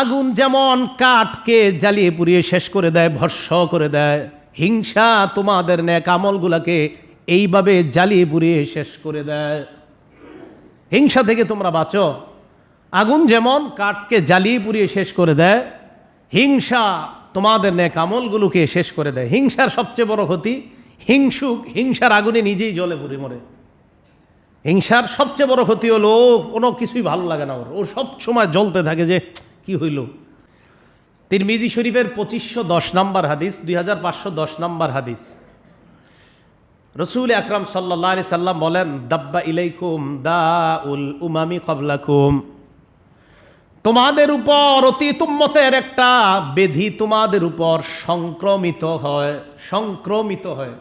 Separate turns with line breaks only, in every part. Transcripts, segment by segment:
আগুন যেমন কাঠকে জ্বালিয়ে পুড়িয়ে শেষ করে দেয়, ভস্ম করে দেয়, হিংসা তোমাদের নেক আমলগুলাকে এইভাবে জ্বালিয়ে পুড়িয়ে শেষ করে দেয়। হিংসা থেকে তোমরা বাঁচো। আগুন যেমন কাঠকে জ্বালিয়ে পুড়িয়ে শেষ করে দেয়, হিংসা তোমাদের নেক আমলগুলোকে শেষ করে দেয়। হিংসার সবচেয়ে বড় ক্ষতি, হিংসুক হিংসার আগুনে নিজেই জ্বলে পুড়ে মরে। হিংসার সবচেয়ে বড় ক্ষতি হলো কোনো কিছুই ভালো লাগে না, ও সব সময় জ্বলতে থাকে যে কি হইল। তিরমিজি শরীফের 2510 নম্বর হাদিস, 2510 নম্বর হাদিস, রসুল আকরাম সাল্লাল্লাহু আলাইহি সাল্লাম বলেন, দাব্বা ইলাইকুম দাউল উমামি ক্বাবলাকুম, তোমাদের উপর অতীত উম্মতের একটা ব্যাধি তোমাদের উপর সংক্রমিত হয়। সংক্রমিত হয়,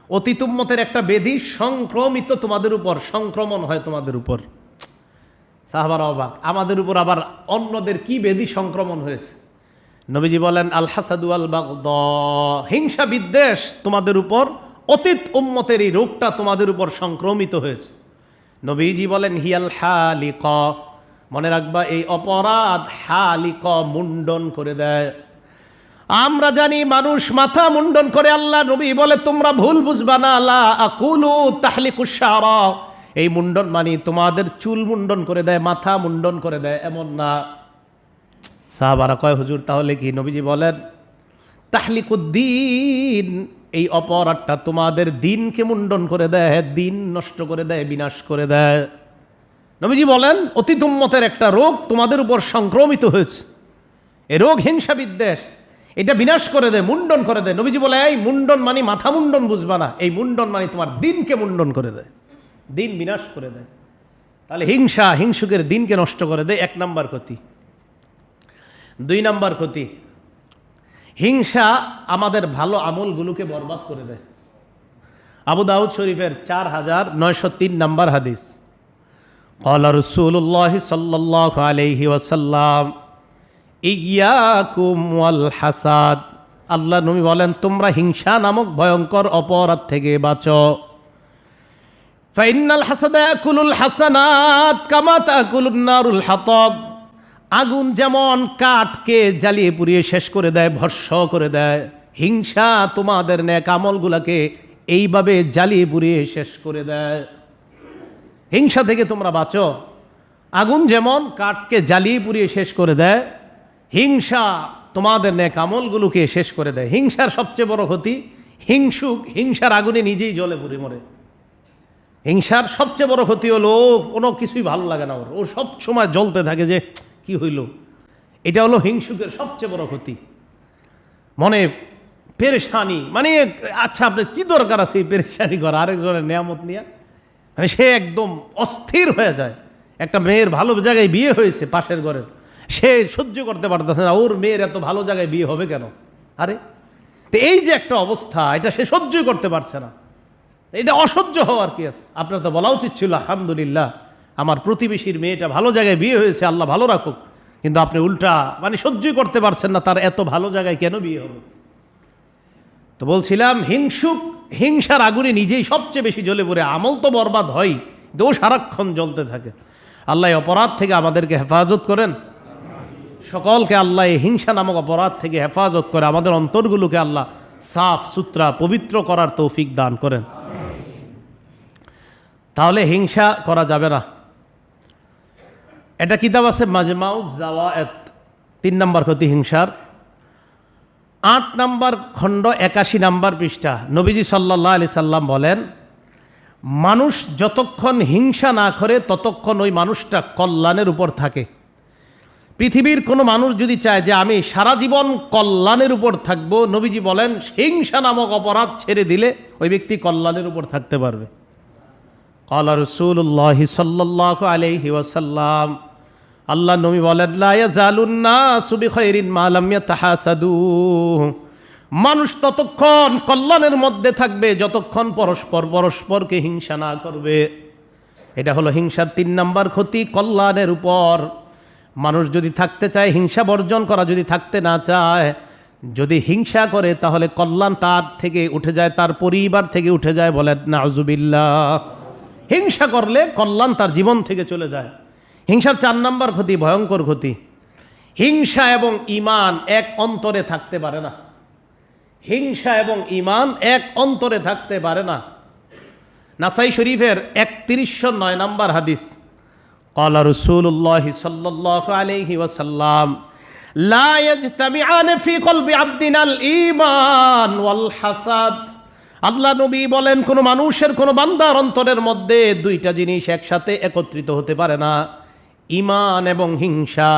অতীত উম্মতের একটা ব্যাধি সংক্রমিত তোমাদের উপর, সংক্রমণ হয় তোমাদের উপর। সাহাবারা অবাক, আমাদের উপর আবার অন্যদের কি ব্যাধি সংক্রমণ হয়েছে? নবীজি বলেন, আল হাসাদু আল বাগদা, হিংসা বিদ্বেষ তোমাদের উপর, অতীত উম্মতের এই রোগটা তোমাদের উপর সংক্রমিত হয়েছে। নবীজি বলেন, হিয়াল হালিকা, মনে রাখবা এই অপরাধ হালিকা, মুন্ডন করে দেয়। আমরা জানি মানুষ মাথা মুন্ডন করে, আল্লাহ নবী বলে তোমরা ভুল বুঝবা না, লা আকুলু তাহলিকুশ শারা, এই মুন্ডন মানে তোমাদের চুল মুন্ডন করে দেয়, মাথা মুন্ডন করে দেয়, এমন না। সাহাবারা কয়, হুজুর তাহলে কি? নবীজি বলেন, তাহলিকুদ্দিন, এই অপরাধটা তোমাদের দিনকে মুন্ডন করে দেয়, দিন নষ্ট করে দেয়, বিনাশ করে দেয়। নবীজি বলেন, অতীত উম্মতের একটা রোগ তোমাদের উপর সংক্রমিত হয়েছে, এই রোগ হিংসা বিদ্বেষ, এটা বিনাশ করে দেয়, মুন্ডন করে দেয়। নবীজি বলে, এই মুন্ডন মানে মাথা মুন্ডন বুঝবা না, এই মুন্ডন মানে তোমার দিনকে মুন্ডন করে দেয়, দিন বিনাশ করে দেয়। তাহলে হিংসা হিংসুকের দিনকে নষ্ট করে দেয়, এক নাম্বার ক্ষতি। দুই নাম্বার ক্ষতি, হিংসা আমাদের ভালো আমলগুলোকে বরবাদ করে দেয়। আবু দাউদ শরীফের 4903 নাম্বার হাদিস, ক্বালা রাসূলুল্লাহ সাল্লাল্লাহু আলাইহি ওয়াসাল্লাম, ইয়্যাকুম ওয়াল হাসাদ, আল্লাহ নবী বলেন, তোমরা হিংসা নামক ভয়ঙ্কর অপরাধ থেকে বাঁচো। ফাইন্নাল হাসাদা ইয়াকুলুল হাসানাত কামা তাকুলুন নারুল হাতাব, আগুন যেমন কাঠকে জ্বালিয়ে পুড়িয়ে শেষ করে দেয়, ভস্ম করে দেয়, হিংসা তোমাদের নেক আমলগুলোকে এইভাবে জ্বালিয়ে পুড়িয়ে শেষ করে দেয়। হিংসা থেকে তোমরা বাঁচো। আগুন যেমন কাঠকে জ্বালিয়ে পুড়িয়ে শেষ করে দেয়, হিংসা তোমাদের নেক আমলগুলোকে শেষ করে দেয়। হিংসার সবচেয়ে বড় ক্ষতি, হিংসুক হিংসার আগুনে নিজেই জ্বলে পুড়ে মরে। হিংসার সবচেয়ে বড় ক্ষতি হলো কোনো কিছুই ভালো লাগে না, ও সব সময় জ্বলতে থাকে যে কি হইল। এটা হলো হিংসুকের সবচেয়ে বড় ক্ষতি। মনে পেরেশানি, মানে আচ্ছা আপনার কি দরকার আছে এই পেরেশানি করা আরেকজনের নিয়ামত নিয়ে? মানে সে একদম অস্থির হয়ে যায়। একটা মেয়ের ভালো জায়গায় বিয়ে হয়েছে পাশের ঘরের, সে সহ্য করতে পারতেছে না, ওর মেয়ের এত ভালো জায়গায় বিয়ে হবে কেন? আরে তো এই যে একটা অবস্থা, এটা সে সহ্যই করতে পারছে না। এটা অসহ্য হওয়ার কি আছে? আপনার তো বলা উচিত ছিল, আলহামদুলিল্লাহ আমার প্রতিবেশীর মেয়েটা ভালো জায়গায় বিয়ে হয়েছে, আল্লাহ ভালো রাখুক। কিন্তু আপনি উল্টা মানে সহ্যই করতে পারছেন না, তার এত ভালো জায়গায় কেন বিয়ে হবে? তো বলছিলাম, হিংসুক হিংসার আগুনে নিজেই সবচেয়ে বেশি জ্বলে পড়ে, আমল তো বরবাদ হয়, দোষ সারাক্ষণ জ্বলতে থাকে। আল্লাহ অপরাধ থেকে আমাদেরকে হেফাজত করেন, সকলকে আল্লাহ এই হিংসা নামক অপরাধ থেকে হেফাজত করে আমাদের অন্তরগুলোকে আল্লাহ সাফ সুতরা পবিত্র করার তৌফিক দান করেন। তাহলে হিংসা করা যাবে না। এটা কিতাব আছে মাজমাউজ জাওয়ায়েদ, 3 নম্বর ক্ষতি হিংসার, 8 নম্বর খণ্ড 81 নম্বর পৃষ্ঠা। নবীজি সাল্লাল্লাহু আলাইহি সাল্লাম বলেন, মানুষ যতক্ষণ হিংসা না করে ততক্ষণ ওই মানুষটা কল্যাণের উপর থাকে। পৃথিবীর কোনো মানুষ যদি চায় যে আমি সারা জীবন কল্যাণের উপর থাকব, নবীজি বলেন হিংসা নামক অপরাধ ছেড়ে দিলে ওই ব্যক্তি কল্যাণের উপর থাকতে পারবে। ক্বালা রাসূলুল্লাহ সাল্লাল্লাহু আলাইহি ওয়াসাল্লাম, আল্লাহ নবী বলেন, লা ইয়াজালুন নাসু বিখাইরিন মা লাম ইয়াতাহাসাদু, মানুষ ততক্ষণ কল্যাণের মধ্যে থাকবে যতক্ষণ পরস্পর পরস্পরকে হিংসা না করবে। এটা হলো হিংসার 3 নম্বর ক্ষতি, কল্যাণের উপর। মানুষ যদি থাকতে চায়, হিংসা বর্জন করা যদি থাকতে না চায়, যদি হিংসা করে তাহলে কল্যাণ তার থেকে উঠে যায়, তার পরিবার থেকে উঠে যায়, বলেন নাউজুবিল্লাহ। হিংসা করলে কল্যাণ তার জীবন থেকে চলে যায়। হিংসার 4 নম্বর ক্ষতি, ভয়ঙ্কর ক্ষতি, হিংসা এবং ঈমান এক অন্তরে থাকতে পারে না। হিংসা এবং ঈমান এক অন্তরে থাকতে পারে না। নাসাই শরীফের 3109 নম্বর হাদিস, ক্বালা রাসূলুল্লাহ সাল্লাল্লাহু আলাইহি ওয়াসাল্লাম, লা ইয়াজতামিআন ফি কলবি আবদিন আল ঈমান ওয়াল হাসাদ। আল্লাহ নবী বলেন, কোন মানুষের, কোন বান্দার অন্তরের মধ্যে দুইটা জিনিস একসাথে একত্রিত হতে পারে না, ঈমান এবং হিংসা।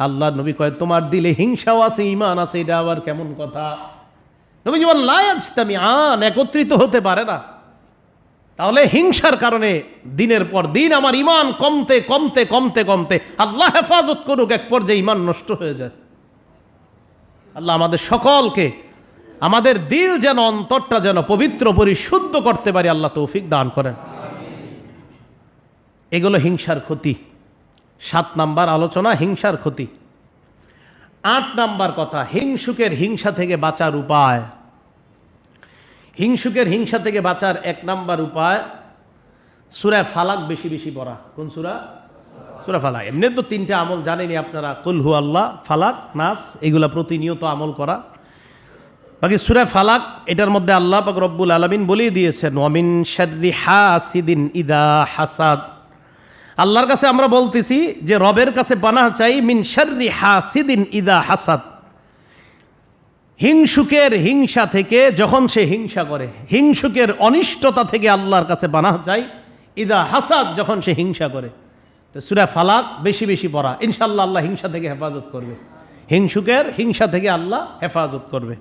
আল্লাহ নবী কয়, তোমার দিলে হিংসাও আছে, ঈমান আছে, এটা আবার কেমন কথা? নবীজি বলেন, লা ইয়াজতামিআন, একত্রিত হতে পারে না। তাহলে হিংসার কারণে দিনের পর দিন আমার ঈমান কমতে কমতে কমতে কমতে, আল্লাহ হেফাজত করুক, এক পর্যায়ে ঈমান নষ্ট হয়ে যায়। আল্লাহ আমাদের সকলকে, আমাদের দিল যেন, অন্তরটা যেন পবিত্র পরিশুদ্ধ করতে পারি, আল্লাহ তৌফিক দান করেন। এগুলো হিংসার ক্ষতি। 7 নাম্বার আলোচনা, হিংসার ক্ষতি। 8 নাম্বার কথা, হিংসুকের হিংসা থেকে বাঁচার উপায়। হিংসুকের হিংসা থেকে বাঁচার 1 নাম্বার উপায়, সূরা ফালাক বেশি বেশি পড়া। কোন সূরা? সূরা ফালাক। এমনি তো 3টে আমল জানেনই আপনারা, কুল হু আল্লাহ, ফালাক, নাস, এগুলা প্রতিনিয়ত আমল করা। বাকি সূরা ফালাক, এটার মধ্যে আল্লাহ পাক রব্বুল আলামিন বলেই দিয়েছেন, ওয়া মিন শাররি হাসিদিন ইদা হাসাদ। আল্লাহর কাছে আমরা বলতেছি যে রবের কাছে পানাহ চাই, মিন শাররি হাসিদিন ইদা হাসাদ, হিংসুকের হিংসা থেকে যখন সে হিংসা করে, হিংসুকের অনিষ্টতা থেকে আল্লাহর কাছে পানাহ চাই, ইদা হাসাদ, যখন সে হিংসা করে। তো সূরা ফালাক বেশি বেশি পড়া, ইনশাআল্লাহ আল্লাহ হিংসা থেকে হেফাজত করবে, হিংসুকের হিংসা থেকে আল্লাহ হেফাজত করবে।